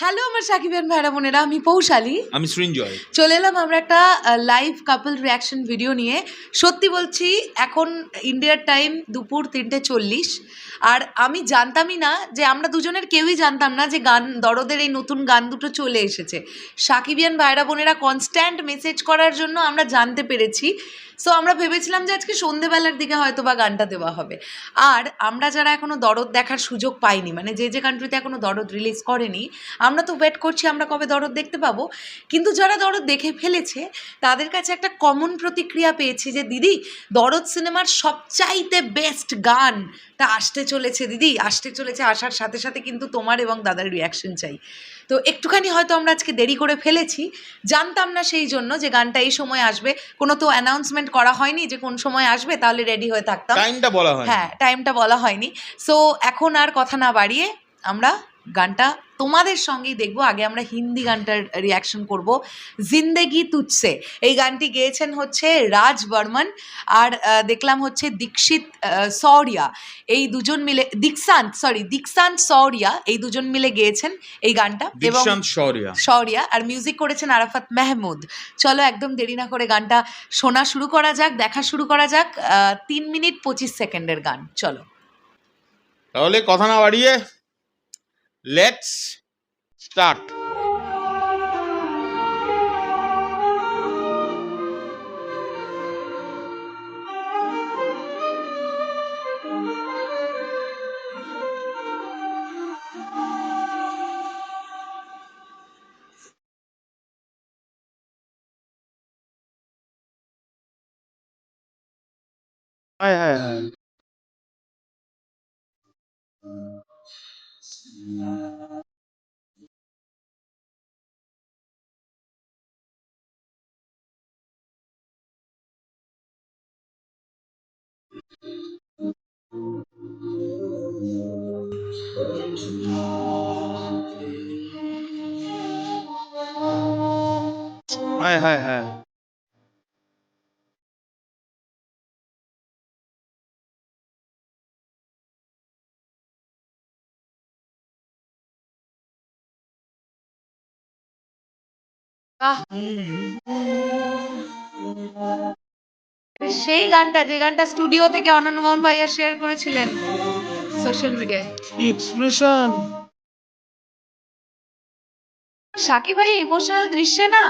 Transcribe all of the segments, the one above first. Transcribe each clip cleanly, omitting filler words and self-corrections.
Hello আমার সাকিবিয়ান ভাইরা বোনেরা, আমি পৌশালী, আমি সৃঞ্জয়। চলে এলাম আমরা একটা লাইভ কাপল রিয়াকশন ভিডিও নিয়ে। সত্যি বলছি, এখন ইন্ডিয়ার টাইম দুপুর 3:40, আর আমি জানতামই না যে আমরা দুজনের কেউই জানতাম না যে দরদের এই নতুন গান দুটো চলে এসেছে। সাকিবিয়ান ভাইরা বোনেরা কনস্ট্যান্ট মেসেজ করার জন্য আমরা জানতে পেরেছি। সো আমরা ভেবেছিলাম যে আজকে সন্ধেবেলার দিকে হয়তো বা গানটা দেওয়া হবে। আর আমরা যারা এখনও দরদ দেখার সুযোগ পাইনি, মানে যে কান্ট্রিতে এখনও দরদ রিলিজ করেনি, আমরা তো ওয়েট করছি আমরা কবে দরদ দেখতে পাবো। কিন্তু যারা দরদ দেখে ফেলেছে তাদের কাছে একটা কমন প্রতিক্রিয়া পেয়েছি যে দিদি, দরদ সিনেমার সবচাইতে বেস্ট গানটা আসতে চলেছে দিদি, আসতে চলেছে। আসার সাথে সাথে কিন্তু তোমার এবং দাদার রিয়াকশন চাই। তো একটুখানি হয়তো আমরা আজকে দেরি করে ফেলেছি, জানতাম না সেই জন্য যে গানটা এই সময় আসবে। কোনো তো অ্যানাউন্সমেন্ট করা হয়নি যে কোন সময় আসবে, তাহলে রেডি হয়ে থাকতাম। টাইমটা বলা হয়, হ্যাঁ, টাইমটা বলা হয়নি। সো এখন আর কথা না বাড়িয়ে আমরা গানটা তোমাদের সঙ্গেই দেখবো। আগে আমরা হিন্দি গানটার রিয়াকশন করব, জিন্দেগি তুঝসে। এই গানটি গেয়েছেন হচ্ছে রাজ বর্মন, আর দেখলাম হচ্ছে দীক্ষিত সৌরিয়া, এই দুজন মিলে দীক্ষান্ত সৌরিয়া, এই দুজন মিলে গেয়েছেন এই গানটা। এবং সৌরিয়া আর মিউজিক করেছেন আরাফাত মেহমুদ। চলো একদম দেরি না করে গানটা শোনা শুরু করা যাক, দেখা শুরু করা যাক। 3 মিনিট 25 সেকেন্ডের গান, চলো। তাহলে কথা না বাড়িয়ে লেটস স্টার্ট। হায় হায় হায়। হায় হায় হায়। সেই গানটা, যে গানটা স্টুডিও থেকে অনন্য মোহন ভাইয়া শেয়ার করেছিলেন সোশ্যাল মিডিয়ায়। এক্সপ্রেশন। সাকিব ভাই ইমোশনাল দৃশ্যে না,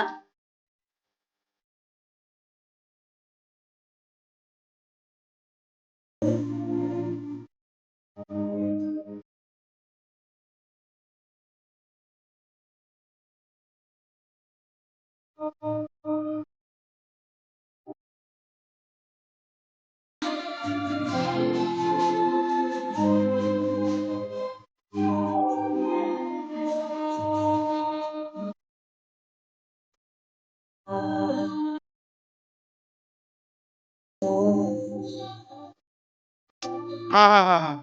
হা হা হা হা।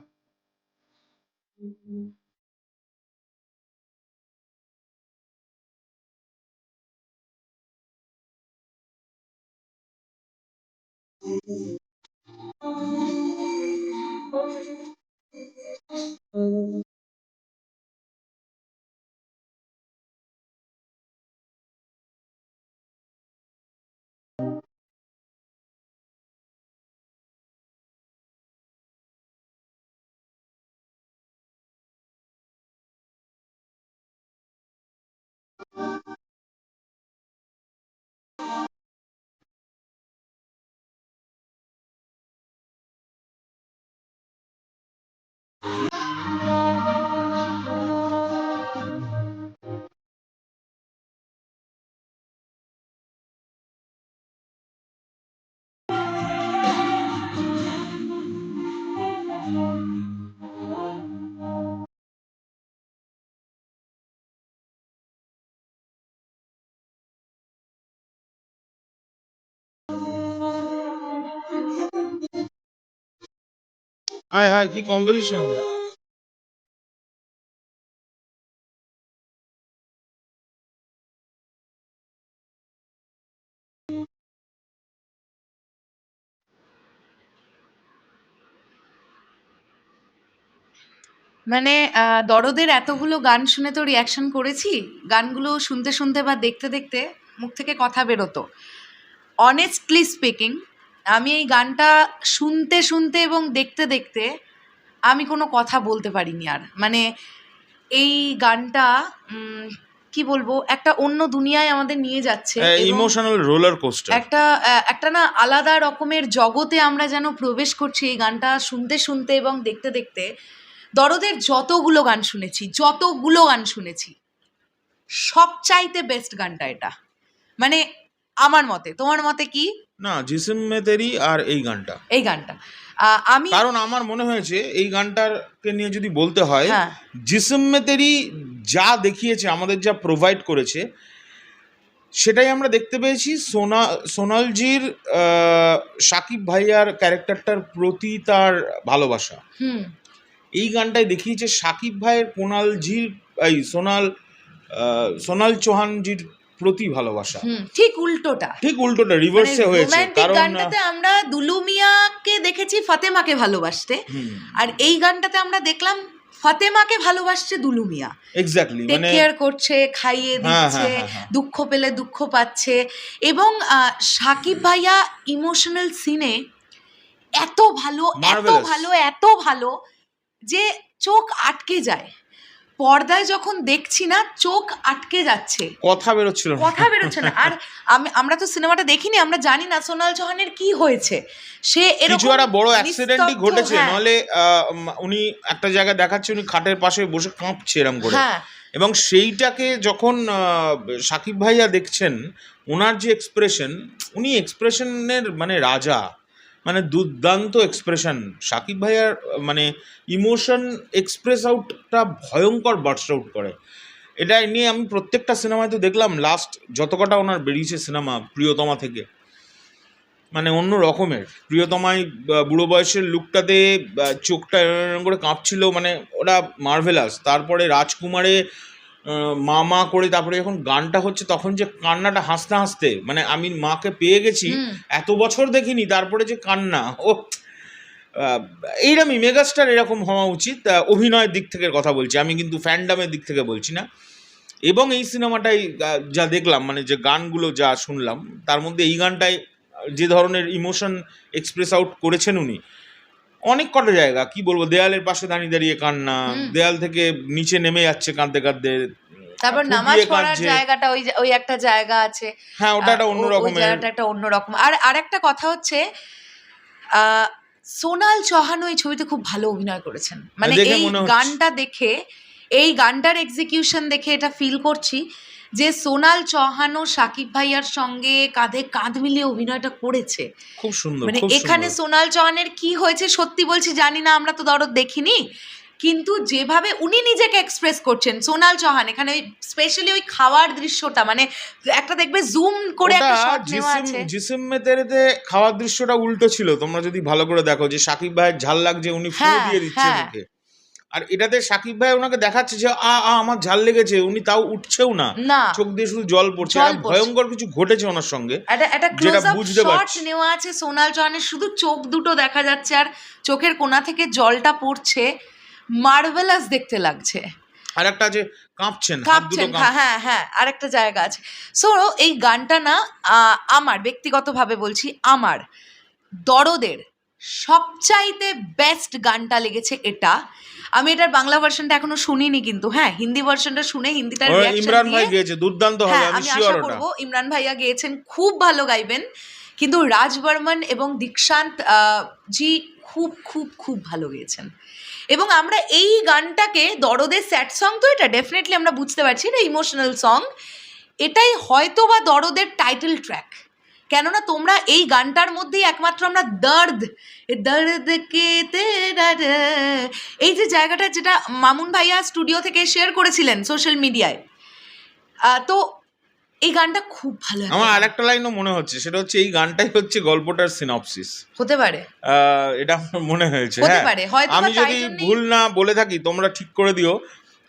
হায় হায়, কি কম্বিনেশন। মানে দরদের এতগুলো গান শুনে তো রিয়াকশন করেছি, গানগুলো শুনতে শুনতে বা দেখতে দেখতে মুখ থেকে কথা বেরোতো। অনেস্টলি স্পিকিং, আমি এই গানটা শুনতে শুনতে এবং দেখতে দেখতে আমি কোনো কথা বলতে পারিনি আর। মানে এই গানটা কি বলবো, একটা অন্য দুনিয়ায় আমাদের নিয়ে যাচ্ছে, ইমোশনাল রোলার কোস্টার। একটা না আলাদা রকমের জগতে আমরা যেন প্রবেশ করছি এই গানটা শুনতে শুনতে এবং দেখতে দেখতে। দরদের যতগুলো গান শুনেছি সবচাইতে বেস্ট গানটা এটা, মানে আমার মতে। তোমার মতে কি? না, জিসিম মে তেরি আর এই গানটা আমি কারণ আমার মনে হয়েছে এই গানটাকে নিয়ে যদি বলতে হয়, হ্যাঁ, জিসিম মে তেরি যা দেখিয়েছে আমাদের, যা প্রোভাইড করেছে, সেটাই আমরা দেখতে পেয়েছি। সোনালজির সাকিব ভাইয়ার ক্যারেক্টারটার প্রতি তার ভালোবাসা। এই গানটাই দেখিয়েছে সাকিব ভাইয়ের সোনাল চৌহানজির প্রতি ভালোবাসা। ঠিক উল্টোটা রিভার্সে হয়েছে। কারণ গানটাতে আমরা দুলু মিয়াকে দেখেছি ফাতেমাকে ভালোবাসতে, আর এই গানটাতে আমরা দেখলাম ফাতেমাকে ভালোবাসছে দুলু মিয়া। এক্স্যাক্টলি, টেক কেয়ার করছে, খাইয়ে দিচ্ছে, দুঃখ পেলে দুঃখ পাচ্ছে। এবং সাকিব ভাইয়া ইমোশনাল সিনে এত ভালো যে চোখ আটকে যায়। পর্দায় যখন দেখছি না, চোখ আটকে যাচ্ছে, কথা বেরোচ্ছে না। আর আমরা তো সিনেমাটা দেখিনি, আমরা জানি না সোনাল চৌহানের কি হয়েছে। সে কিছু একটা বড় অ্যাক্সিডেন্টই ঘটেছে, নলে উনি একটা জায়গায় দেখাচ্ছে উনি খাটের পাশে বসে কাঁপছে এরম করে। এবং সেইটাকে যখন সাকিব ভাইয়া দেখছেন, ওনার যে উনি এক্সপ্রেশনের মানে রাজা, মানে দুর্দান্ত এক্সপ্রেশন। সাকিব ভাইয়ার মানে ইমোশন এক্সপ্রেস আউটটা ভয়ঙ্কর বার্স্ট আউট করে। এটা নিয়ে আমি প্রত্যেকটা সিনেমায় তো দেখলাম, লাস্ট যত কটা ওনার বেরিয়েছে সিনেমা, প্রিয়তমা থেকে, মানে অন্য রকমের। প্রিয়তমায় বুড়ো বয়সের লুকটাতে চোখটা এরকম করে কাঁপছিল, মানে ওটা মার্ভেলাস। তারপরে রাজকুমারে মা করে, তারপরে যখন গানটা হচ্ছে তখন যে কান্নাটা হাসতে হাসতে, মানে আমি মাকে পেয়ে গেছি, এত বছর দেখিনি, তারপরে যে কান্না, ও এইরকমই মেগাস্টার এরকম হওয়া উচিত। অভিনয়ের দিক থেকে কথা বলছি আমি, কিন্তু ফ্যান্ডামের দিক থেকে বলছি না। এবং এই সিনেমাটাই যা দেখলাম, মানে যে গানগুলো যা শুনলাম, তার মধ্যে এই গানটাই যে ধরনের ইমোশন এক্সপ্রেস আউট করেছেন উনি, অনেক কটা জায়গা কি বলবো, দেয়ালের পাশে দাঁড়িয়ে দাঁড়িয়ে কান্না, দেয়াল থেকে নিচে নেমে যাচ্ছে কাঁদতে কাঁদতে, তারপর নামাজ পড়ার জায়গাটা, ওই একটা জায়গা আছে, হ্যাঁ ওটা একটা অন্যরকম। আর আরেকটা কথা হচ্ছে, সোনাল চৌহান ওই ছবিতে খুব ভালো অভিনয় করেছেন। মানে এই গানটা দেখে, এই গানটার এক্সিকিউশন দেখে এটা ফিল করছি যে সোনাল চৌহান ও সাকিব ভাইয়ার সঙ্গে কাঁধে কাঁধ মিলিয়ে অভিনয়টা করেছে, খুব সুন্দর। মানে এখানে সোনাল চৌহানের কি হয়েছে সত্যি বলছি জানি না, আমরা তো দরদ দেখিনি, কিন্তু যেভাবে উনি নিজেকে এক্সপ্রেস করছেন সোনাল চৌহান এখানে, ওই স্পেশালি ওই খাওয়ার দৃশ্যটা, মানে একটা দেখবে জুম করে একটা শট নেওয়া আছে। জিসিম মে তেরেতে খাওয়ার দৃশ্যটা উল্টো ছিল, তোমরা যদি ভালো করে দেখো, যে সাকিব ভাইয়ের ঝাল লাগছে, উনি ফুল দিয়ে দিচ্ছে মুখে, আর এটাতে সাকিব ভাই ওনাকে দেখাচ্ছে যে আমার ঝাল লেগেছে, উনি তাও উঠছেও না, চোখ দিয়ে শুধু জল পড়ছে। ভয়ঙ্কর কিছু ঘটেছে ওনার সঙ্গে, যেটা বুঝতে পারছি। নেওয়া আছে সোনাল চৌহানের, শুধু চোখ দুটো দেখা যাচ্ছে আর চোখের কোণা থেকে জলটা পড়ছে, মার্ভেলাস দেখতে লাগছে। আর একটা যে কাঁপছেন, হ্যাঁ আরেকটা জায়গা আছে। সো এই গানটা না, আমার ব্যক্তিগতভাবে বলছি, আমার দরদের সবচাইতে বেস্ট গানটা লেগেছে এটা। আমি এটার বাংলা ভার্সনটা এখনো শুনিনি, কিন্তু হ্যাঁ হিন্দি ভার্সনটা শুনে, হিন্দিটার ইমরান ভাই গেয়েছে, দুর্দান্ত হবে, আমি আশা করব ইমরান ভাইয়া গেয়েছেন, খুব ভালো গাইবেন। কিন্তু রাজ বর্মন এবং দীক্ষান্ত জি খুব খুব খুব ভালো গেয়েছেন। এবং আমরা এই গানটাকে, দরদের স্যাড সং তো এটা ডেফিনেটলি আমরা বুঝতে পারছি, এটা ইমোশনাল সং, এটাই হয়তো বা দরদের টাইটেল ট্র্যাক। কেননা তোমরা এই গানটার মধ্যেই একমাত্র আমরা দর্দ কে এই যে জায়গাটা, যেটা মামুন ভাইয়া স্টুডিও থেকে শেয়ার করেছিলেন সোশ্যাল মিডিয়ায়, তো এই গানটা খুব ভালো। আমার আরেকটা লাইনও মনে হচ্ছে, সেটা হচ্ছে এই গানটাই হচ্ছে গল্পটার সিনপসিস হতে পারে, এটা আমার মনে হয়েছে। হতে পারে, হয়তো আমি যদি ভুল না বলে থাকি তোমরা ঠিক করে দিও,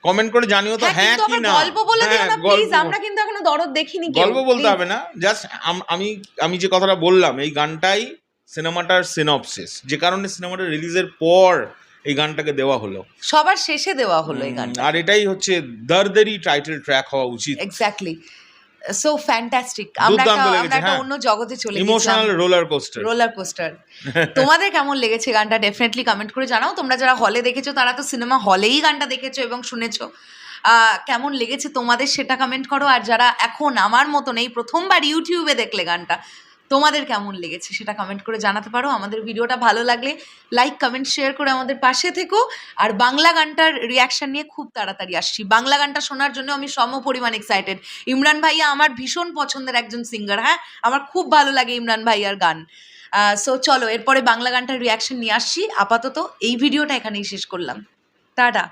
কমেন্ট করে জানিও তো, হ্যাঁ কি না। গল্প বলে দিও না প্লিজ, আমরা কিন্তু এখনো দরদ দেখিনি। গল্প বলতে হবে না, জাস্ট আমি যে কথাটা বললাম, এই গানটাই সিনেমাটার সিনপসিস, যে কারণে সিনেমাটা রিলিজের পর এই গানটাকে দেওয়া হলো, সবার শেষে দেওয়া হলো এই গানটা। আর এটাই হচ্ছে দর্দেরই টাইটেল ট্র্যাক হওয়া উচিত। Exactly, so fantastic. আমরা একটা অন্য জগতে চলে গেছিলাম, ইমোশনাল রোলার কোস্টার। তোমাদের কেমন লেগেছে গানটা ডেফিনেটলি কমেন্ট করে জানাও। তোমরা যারা হলে দেখেছো তারা তো সিনেমা হলেই গানটা দেখেছো এবং শুনেছো, কেমন লেগেছে তোমাদের সেটা কমেন্ট করো। আর যারা এখন আমার মতন এই প্রথমবার ইউটিউবে দেখলে গানটা, তোমাদের কেমন লেগেছে সেটা কমেন্ট করে জানাতে পারো। আমাদের ভিডিওটা ভালো লাগলে লাইক কমেন্ট শেয়ার করে আমাদের পাশে থেকো। আর বাংলা গানটার রিয়াকশন নিয়ে খুব তাড়াতাড়ি আসছি। বাংলা গানটা শোনার জন্য আমি সম পরিমাণ এক্সাইটেড। ইমরান ভাইয়া আমার ভীষণ পছন্দের একজন সিঙ্গার, হ্যাঁ আমার খুব ভালো লাগে ইমরান ভাইয়ার গান। সো চলো এরপরে বাংলা গানটার রিয়াকশন নিয়ে আসছি। আপাতত এই ভিডিওটা এখানেই শেষ করলাম। টাটা।